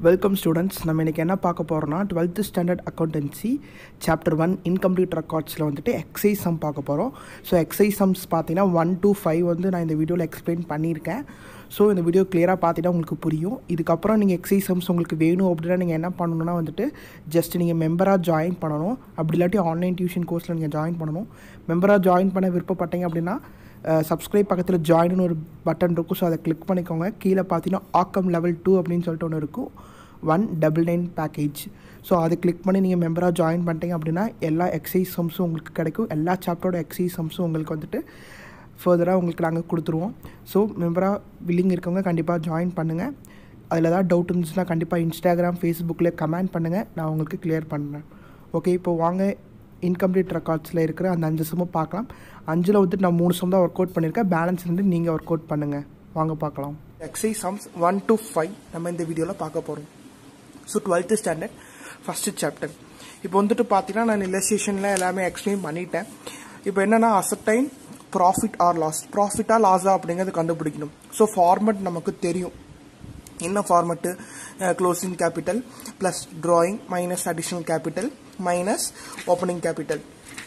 Welcome students. நம்ம இன்னைக்கு என்ன பார்க்க போறோம்னா 12th standard accountancy chapter 1 incomplete recordsல வந்துட்டு exercise sum பார்க்க போறோம். So exercise sums பாத்தீனா 1 to 5 வந்து நான் இந்த வீடியோல எக்ஸ்பிளைன் பண்ணியிருக்கேன். ஸோ இந்த வீடியோ கிளியராக பார்த்துட்டா உங்களுக்கு புரியும். இதுக்கப்புறம் நீங்கள் எக்ஸசைஸ் சம்ஸ் உங்களுக்கு வேணும் அப்படின்னா நீங்கள் என்ன பண்ணணும்னா வந்துட்டு ஜஸ்ட் நீங்கள் மெம்பராக ஜாயின் பண்ணணும். அப்படி இல்லாட்டி ஆன்லைன் டியூஷன் கோர்ஸில் நீங்கள் ஜாயின் பண்ணணும். மெம்பராக ஜாயின் பண்ண விருப்பப்பட்டீங்க அப்படின்னா சப்ஸ்கிரைப் பக்கத்தில் ஜாயின்னு ஒரு பட்டன் இருக்கும். ஸோ அதை கிளிக் பண்ணிக்கோங்க. கீழே பார்த்தீங்கன்னா ஆக்கம் லெவல் 2 அப்படின்னு சொல்லிட்டு ஒன்று இருக்கும், 199 பேக்கேஜ். ஸோ அதை கிளிக் பண்ணி நீங்கள் மெம்பராக ஜாயின் பண்ணிட்டீங்க அப்படின்னா எல்லா எக்ஸசைஸ் சம்ஸும் உங்களுக்கு கிடைக்கும். எல்லா சாப்டரோட எக்ஸசைஸ் சம்ஸும் உங்களுக்கு வந்துட்டு ஃபர்தராக உங்களுக்கு நாங்கள் கொடுத்துருவோம். ஸோ மெம்பராக வில்லிங் இருக்கவங்க கண்டிப்பாக ஜாயின் பண்ணுங்கள். அதில் ஏதாவது டவுட் இருந்துச்சுன்னா கண்டிப்பாக இன்ஸ்டாகிராம் ஃபேஸ்புக்கில் கமெண்ட் பண்ணுங்கள், நான் உங்களுக்கு கிளியர் பண்ணுறேன். ஓகே, இப்போ வாங்க இன்கம்ப்ளீட் ரெக்கார்ட்ஸில் இருக்கிற அந்த 5 சம்மை பார்க்கலாம். 5ல் வந்துட்டு நான் 3 சம் தான் ஒர்க் அவுட் பண்ணியிருக்கேன். பேலன்ஸ் வந்து நீங்கள் ஒர்க் அவுட் பண்ணுங்கள். வாங்க பார்க்கலாம். எக்ஸசைஸ் சம்ஸ் 1 to 5 நம்ம இந்த வீடியோவில் பார்க்க போகிறோம். So 12th standard first chapter. இப்போ வந்துட்டு பார்த்தீங்கன்னா நான் இல்லஸ்ட்ரேஷனில் எல்லாமே எக்ஸ்பிளைன் பண்ணிட்டேன். இப்போ என்னென்னா அசர்டைன் ப்ராஃபிட் ஆர் லாஸ், ப்ராஃபிட்டா லாஸா அப்படிங்கிறது கண்டுபிடிக்கணும். ஸோ ஃபார்மெட் நமக்கு தெரியும். என்ன format? Closing capital plus drawing minus additional capital minus opening capital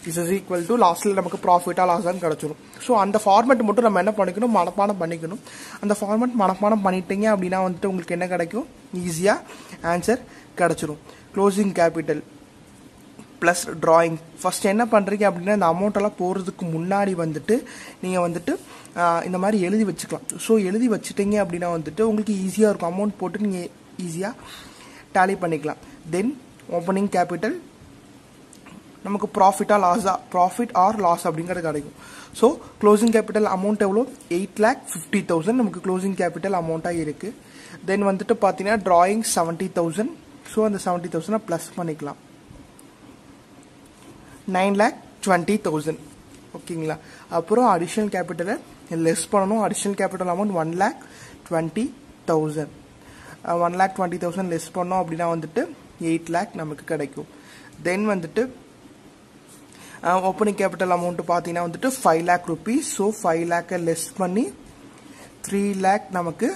is equal to லாஸ்ட்டில் நமக்கு ப்ராஃபிட்டா லாஸான்னு கிடச்சிரும். ஸோ அந்த ஃபார்மெட் மட்டும் நம்ம என்ன பண்ணிக்கணும், மனப்பாடம் பண்ணிக்கணும். அந்த ஃபார்மெட் மனப்பாடம் பண்ணிட்டீங்க அப்படின்னா வந்துட்டு உங்களுக்கு என்ன கிடைக்கும், ஈஸியாக ஆன்சர் கிடச்சிரும். Closing capital plus drawing. First என்ன பண்ணுறீங்க அப்படின்னா இந்த அமௌண்ட்டெல்லாம் போகிறதுக்கு முன்னாடி வந்துட்டு நீங்கள் வந்துட்டு இந்த மாதிரி எழுதி வச்சுக்கலாம். ஸோ எழுதி வச்சுட்டீங்க அப்படின்னா வந்துட்டு உங்களுக்கு ஈஸியாக இருக்கும். அமௌண்ட் போட்டு நீங்கள் ஈஸியாக டேலி பண்ணிக்கலாம். தென் ஓப்பனிங் கேபிட்டல் நமக்கு ப்ராஃபிட்டா லாஸா, ப்ராஃபிட் ஆர் லாஸ் அப்படிங்கிறது கிடைக்கும். ஸோ க்ளோசிங் கேபிட்டல் அமௌண்ட் எவ்வளோ, 8,50,000 நமக்கு க்ளோசிங் கேபிட்டல் அமௌண்ட்டாக இருக்குது. தென் வந்துட்டு பார்த்தீங்கன்னா ட்ராயிங் 70,000. ஸோ அந்த 70,000 ப்ளஸ் பண்ணிக்கலாம், 9,20,000. ஓகேங்களா. அப்புறம் அடிஷ்னல் கேபிட்டலை லெஸ் பண்ணணும். Additional capital amount 1,20,000. 1,20,000 லெஸ் பண்ணோம் அப்படின்னா வந்துட்டு 8 lakh நமக்கு கிடைக்கும். தென் வந்துட்டு ஓப்பனிங் கேபிட்டல் அமௌண்ட் பார்த்தீங்கன்னா வந்துட்டு 5 lakh rupees. So 5 lakh less பண்ணி 3 lakh நமக்கு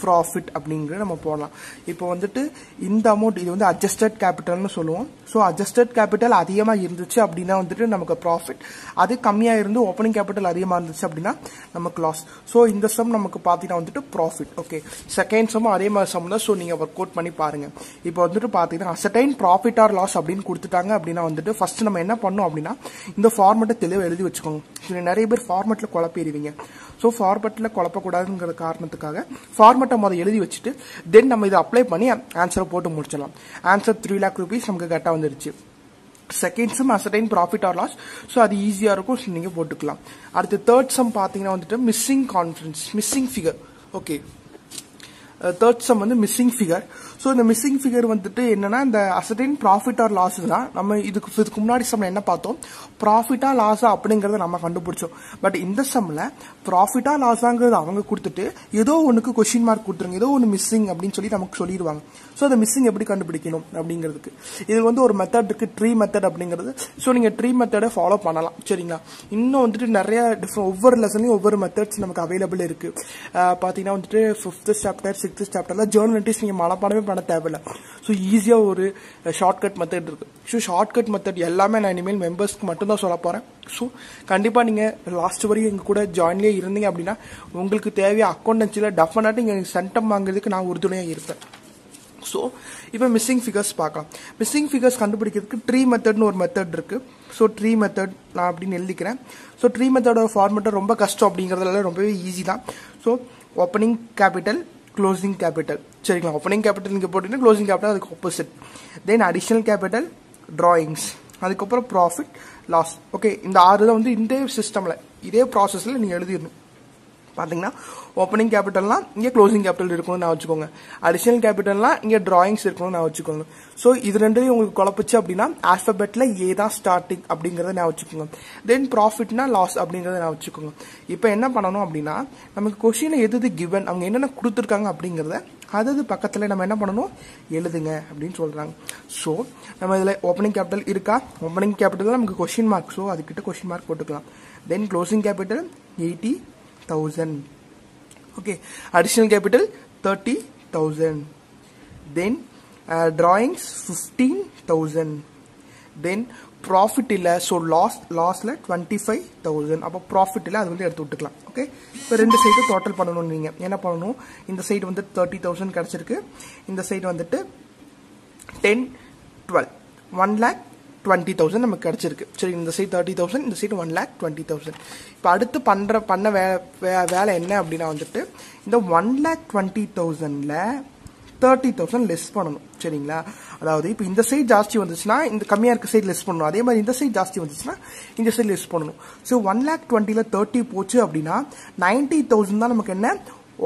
ப்ராஃபிட் அப்படிங்கிறத நம்ம போடலாம். இப்போ வந்துட்டு இந்த அமௌண்ட் இது வந்து அட்ஜஸ்டட் கேபிட்டல்னு சொல்லுவோம். ஸோ அட்ஜஸ்டட் கேபிட்டல் அதிகமாக இருந்துச்சு அப்படின்னா வந்துட்டு நமக்கு ப்ராஃபிட், அது கம்மியாக இருந்து ஓப்பனிங் கேபிட்டல் அதிகமாக இருந்துச்சு அப்படின்னா நமக்கு லாஸ். ஸோ இந்த சம் நமக்கு பார்த்தீங்கன்னா வந்துட்டு ப்ராஃபிட். ஓகே, செகண்ட் சம் அதே மாதிரி சம் தான். ஸோ நீங்கள் ஒர்க் அவுட் பண்ணி பாருங்க. இப்போ வந்துட்டு பார்த்தீங்கன்னா அசர்டைன் ப்ராஃபிட் ஆர் லாஸ் அப்படின்னு கொடுத்துட்டாங்க அப்படின்னா வந்துட்டு ஃபர்ஸ்ட் நம்ம என்ன பண்ணோம் அப்படின்னா இந்த ஃபார்மெட்டை தெளிவாக எழுதி வச்சுக்கோங்க. நிறைய பேர் ஃபார்மெட்டில் குழப்பிடுவீங்க. ஸோ ஃபார்மெட்டில் குழப்பக்கூடாதுங்கிற காரணத்துக்காக ஃபார்மெட்டை முதல் எழுதி வச்சுட்டு தென் நம்ம இதை அப்ளை பண்ணி ஆன்சரை போட்டு முடிச்சிடலாம். ஆன்சர் 3 lakh rupees நமக்கு கரெக்டாக வந்துருச்சு. Second sum ascertain profit or loss. So அது ஈஸியாக இருக்கும், நீங்கள் போட்டுக்கலாம். அடுத்து தேர்ட் சம் பார்த்தீங்கன்னா வந்துட்டு missing confidence, missing figure. Okay, third sum வந்து மிஸ்ஸிங் ஃபிகர். ஸோ இந்த மிஸ்ஸிங் ஃபிகர் வந்துட்டு என்னன்னா இந்த அசர்டைன் ப்ராஃபிட் ஆர் லாஸ் தான். நம்ம இதுக்கு முன்னாடி சம்ல என்ன பார்த்தோம், ப்ராஃபிட்டா லாஸா அப்படிங்கறத நம்ம கண்டுபிடிச்சோம். பட் இந்த சம்ல ப்ராஃபிட்டா லாஸாங்கிறது அவங்க கொடுத்துட்டு ஏதோ ஒன்றுக்கு கொஸ்டின் மார்க் கொடுத்துருங்க, ஏதோ ஒன்று மிஸ்ஸிங் அப்படின்னு சொல்லி நமக்கு சொல்லிடுவாங்க. ஸோ அந்த மிஸ்ஸிங் எப்படி கண்டுபிடிக்கணும் அப்படிங்கிறதுக்கு இது வந்து ஒரு மெத்தட் இருக்கு, ட்ரீ மெத்தட் அப்படிங்கிறது. ஸோ நீங்க ட்ரீ மெத்தடை ஃபாலோ பண்ணலாம். சரிங்களா. இன்னும் வந்துட்டு நிறைய டிஃப்ரெண்ட் ஒவ்வொரு லெசன்லையும் ஒவ்வொரு மெத்தட்ஸ் நமக்கு அவைலபிள் இருக்கு. பார்த்தீங்கன்னா வந்துட்டு 5th சாப்டர் 6th சாப்டர்ல ஜேர்னல் என்ட்ரிஸ் நீங்க மனப்பாடமே பண்ண தேவையில்லை. ஸோ ஈஸியாக ஒரு ஷார்ட்கட் மெத்தட் இருக்கு. ஸோ ஷார்ட்கட் மெத்தட் எல்லாமே நான் இனிமேல் மெம்பர்ஸ்க்கு மட்டும்தான் சொல்ல போறேன். ஸோ கண்டிப்பாக நீங்கள் லாஸ்ட் வரையும் எங்கள் கூட ஜாயின்லேயே இருந்தீங்க அப்படின்னா உங்களுக்கு தேவையான அக்கௌண்டன்சியில் டெஃபினட்டாக நீங்கள் சென்டம் வாங்குறதுக்கு நான் உறுதுணையாக இருப்பேன். ஸோ இப்போ மிஸ்ஸிங் ஃபிகர்ஸ் பார்க்கலாம். மிஸ்ஸிங் ஃபிகர்ஸ் கண்டுபிடிக்கிறதுக்கு ட்ரீ மெத்தட்னு ஒரு மெத்தட் இருக்கு. ஸோ ட்ரீ மெத்தட் நான் அப்படின்னு எழுதிக்கிறேன். ஸோ ட்ரீ மெத்தடோட ஃபார்மெட்டை ரொம்ப கஷ்டம் அப்படிங்கிறதுல ரொம்பவே ஈஸி தான். So opening capital closing capital. சரிங்களா. ஓப்பனிங் கேபிட்டல் இங்கே போட்டீங்கன்னா க்ளோசிங் கேபிட்டல் அதுக்கு ஆப்போசிட். தென் அடிஷ்னல் கேபிட்டல், ட்ராயிங்ஸ், அதுக்கப்புறம் ப்ராஃபிட் லாஸ். ஓகே, இந்த 6 தான் வந்து இந்த சிஸ்டமில் இதே ப்ராசஸில் நீங்கள் எழுதிடணும். பார்த்தீங்கன்னா ஓப்பனிங் கேபிட்டல்னால் இங்கே க்ளோசிங் கேபிட்டல் இருக்கணும்னு நான் வச்சுக்கோங்க. அடிஷனல் கேபிட்டல்னால் இங்கே ட்ராயிங்ஸ் இருக்கணும்னு நான் வச்சுக்கோங்க. ஸோ இது ரெண்டையும் உங்களுக்கு குழப்பிச்சு அப்படின்னா ஆல்ஃபபெட்டில் ஏ தான் ஸ்டார்டிங் அப்படிங்கிறத நான் வச்சுக்கோங்க. தென் ப்ராஃபிட்னா லாஸ் அப்படிங்கிறத நான் வச்சுக்கோங்க. இப்போ என்ன பண்ணணும் அப்படின்னா நமக்கு கொஸ்டினில் எது கிவன், அவங்க என்னென்ன கொடுத்துருக்காங்க அப்படிங்கிறத அதாவது பக்கத்தில் நம்ம என்ன பண்ணணும், எழுதுங்க அப்படின்னு சொல்கிறாங்க. ஸோ நம்ம இதில் ஓப்பனிங் கேபிட்டல் இருக்கா, ஓப்பனிங் கேபிட்டல் நமக்கு கொஸ்டின் மார்க். ஸோ அதுக்கிட்ட கொஸ்டின் மார்க் போட்டுக்கலாம். தென் closing capital 80,000. Okay, additional capital 30,000. then drawings 15,000, then profit இல்ல so lossல 25,000 அப்ப profit இல்ல அது வந்து எடுத்து விட்டுக்கலாம் ஓகே இப்போ ரெண்டு சைடு டோட்டல் பண்ணனும் நீங்க என்ன பண்ணனும் இந்த சைடு வந்து 30,000 கிடைச்சிருக்கு இந்த சைடு வந்துட்டு 10 12 1,20,000 நமக்கு கிடைச்சிருக்கு சரி இந்த சைடு 30,000 இந்த சைடு 1,20,000 இப்போ அடுத்து பண்ண வேலை என்ன அப்படினா வந்துட்டு இந்த 1,20,000ல 30,000 லெஸ் பண்ணனும் சரிங்களா அதாவது இப்போ இந்த சைடு ஜாஸ்தி வந்துச்சுனா இந்த கம்மியா இருக்க சைடு லெஸ் பண்ணனும் அதே மாதிரி இந்த சைடு ஜாஸ்தி வந்துச்சுனா இந்த சைடு லெஸ் பண்ணனும் சோ 1,20,000 ல 30 போச்சு அப்படினா 90,000 தான் நமக்கு என்ன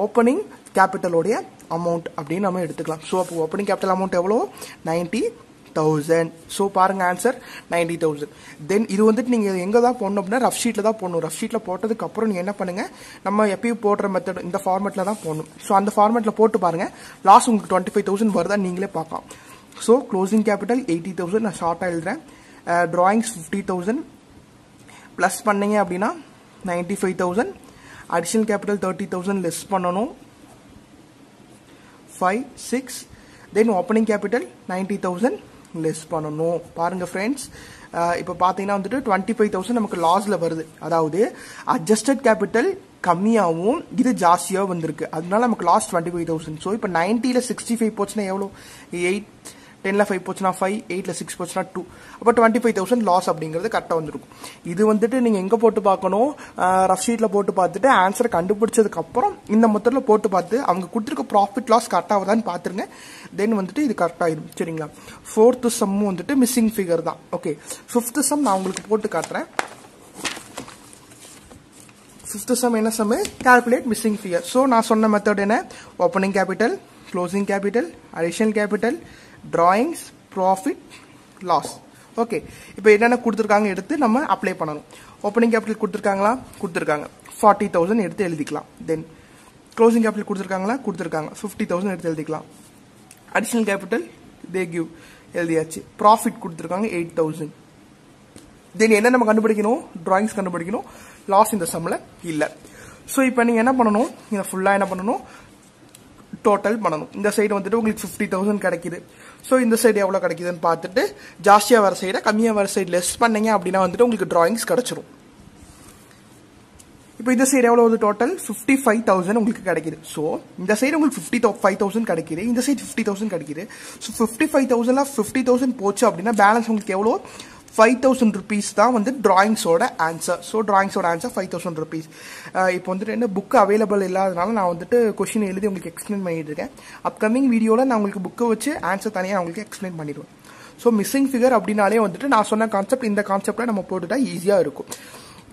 ஓபனிங் கேபிட்டல் உடைய அமௌண்ட் அப்படி நாம எடுத்துக்கலாம் சோ அப்ப ஓபனிங் கேபிட்டல் அமௌண்ட் எவ்வளவு 90,000 சோ பாருங்க ஆன்சர் 90,000 தென் இது வந்துட்டு நீங்க எங்க தான் போடணும் அப்படினா ரஃப் ஷீட்ல தான் போடணும் ரஃப் ஷீட்ல போட்டதுக்கு அப்புறம் நீங்க என்ன பண்ணுங்க நம்ம எப்பயும் போடுற மெத்தட் இந்த ஃபார்மட்ல தான் போடணும் சோ அந்த ஃபார்மட்ல போட்டு பாருங்க லாஸ்ட் உங்களுக்கு 25,000 வருதா நீங்களே பார்க்கலாம் சோ க்ளோசிங் கேபிட்டல் 80,000 நான் ஷார்ட்டா எழுதுறேன் drawings 50,000 பிளஸ் பண்ணீங்க அப்படினா 95,000 அடிஷனல் கேபிட்டல் 30,000 லெஸ் பண்ணனும் 5 6 then opening capital 90,000 less பண்ணனும் பாருங்க फ्रेंड्स இப்போ பாத்தீங்கன்னா வந்துட்டு 25,000 நமக்கு லாஸ்ல வருது அதாவது adjusted capital கம்மியாவும் இது ஜாஸ்தியா வந்திருக்கு அதனால நமக்கு லாஸ் 25,000 சோ இப்போ 90 ல 65 போச்சுனா எவ்வளவு 8 10 ல 5 போச்சுனா 5 8 ல 6 போச்சுனா 2 அப்ப 25,000 லாஸ் அப்படிங்கிறது கரெக்ட்டா வந்திருக்கும் இது வந்துட்டு நீங்க எங்க போட்டு பார்க்கணும் ரஃப் ஷீட்ல போட்டு பார்த்துட்டு ஆன்சர் கண்டுபிடிச்சதுக்கு அப்புறம் இந்த மெத்தட்ல போட்டு பார்த்து அவங்க கொடுத்திருக்க ப்ராஃபிட் லாஸ் கரெக்ட்டா வருதான்னு பாத்துருங்க தென் வந்துட்டு இது கரெக்ட்டா ஆயிடும் சரிங்களா 4th சம் வந்துட்டு மிஸ்ஸிங் ஃபிகர் தான் ஓகே 5th சம் நான் உங்களுக்கு போட்டு காட்றேன் 5th சம் என்ன sum calculate missing figure so நான் சொன்ன மெத்தட் என்ன opening capital closing capital additional capital drawings profit loss okay இப்போ என்னென்ன கொடுத்திருக்காங்க எடுத்து நம்ம அப்ளை பண்ணனும் ஓபனிங் கேபிட்டல் கொடுத்திருக்காங்களா கொடுத்திருக்காங்க 40,000 எடுத்து எழுதிக்கலாம் தென் க்ளோசிங் கேபிட்டல் கொடுத்திருக்காங்களா கொடுத்திருக்காங்க 50,000 எடுத்து எழுதிக்கலாம் அடிஷனல் கேபிட்டல் they give எழுதியாச்சு profit கொடுத்திருக்காங்க 8,000 தென் என்ன நம்ம கண்டுபிடிக்கணும் drawings கண்டுபிடிக்கணும் லாஸ் இந்த சம்ல இல்ல சோ இப்போ நீங்க என்ன பண்ணனும் இத ஃபுல்லா என்ன பண்ணனும் டோட்டல் பண்ணனும் இந்த சைடு வந்துட்டு உங்களுக்கு 50,000 கிடைக்குது சோ இந்த சைடு எவ்வளவு கிடைக்குதுன்னு பார்த்துட்டு ஜாஸ்தியா வர சைட கம்மியா வர சைடு லெஸ் பண்ணீங்க அப்படினா வந்துட்டு உங்களுக்கு drawings கிடைச்சிரும் இப்போ இந்த சைடு எவ்வளவு வந்து டோட்டல் 55,000 உங்களுக்கு கிடைக்குது சோ இந்த சைடு உங்களுக்கு 55,000 கிடைக்குது இந்த சைடு 50,000 கிடைக்குது சோ 55,000 ல 50,000 போச்சு அப்படினா பேலன்ஸ் உங்களுக்கு எவ்வளவு 5,000 rupees தான் வந்து drawings ஓட ஆன்சர் சோ drawings ஓட ஆன்சர் 5,000 rupees இப்போ வந்து என்ன புக் அவேலபிள் இல்லாதனால நான் வந்துட்டு क्वेश्चन எழுதி உங்களுக்கு எக்ஸ்பிளைன் பண்ணிட்டு இருக்கேன் அப்கமிங் வீடியோல நான் உங்களுக்கு புக்க வச்சு ஆன்சர் தனியா உங்களுக்கு எக்ஸ்பிளைன் பண்ணிடுவேன் சோ மிஸ்ஸிங் ஃபிகர் அப்படினாலே வந்துட்டு நான் சொன்ன கான்செப்ட் இந்த கான்செப்ட்ல நம்ம போட்டுட்டா ஈஸியா இருக்கும்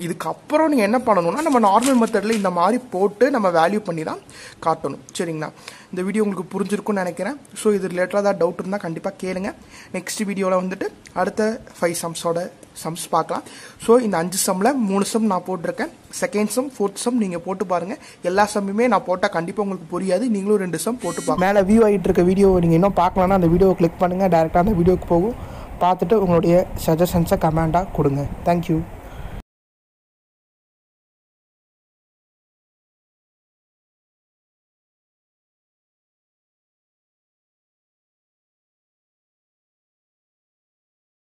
இதுக்கு அப்புறம் நீங்க என்ன பண்ணனும்னா நம்ம நார்மல் மெத்தட்ல இந்த மாதிரி போட்டு நம்ம வேல்யூ பண்ணி தான் காட்டணும் சரிங்களா இந்த வீடியோ உங்களுக்கு புரிஞ்சிருக்கும்னு நினைக்கிறேன் சோ இது ரிலேட்டடா ஏதாவது டவுட் இருந்தா கண்டிப்பா கேளுங்க நெக்ஸ்ட் வீடியோல வந்துட்டு அடுத்த 5 சம்ஸோட சம்ஸ் பார்க்கலாம் சோ இந்த 5 சம்ல 3 சம் நான் போட்டுருக்கேன் செகண்ட் சம் 4th சம் நீங்க போட்டு பாருங்க எல்லா சம்முமே நான் போட்டா கண்டிப்பா உங்களுக்கு புரியாது நீங்களும் 2 சம் போட்டு பாருங்க மேல வியூ ஆயிட்டு இருக்க வீடியோ நீங்க இன்னும் பார்க்கலனா அந்த வீடியோவை கிளிக் பண்ணுங்க டைரக்டா அந்த வீடியோக்கு போகும் பார்த்துட்டு உங்களுடைய சஜஷன்ஸை கமெண்டா கொடுங்க Thank you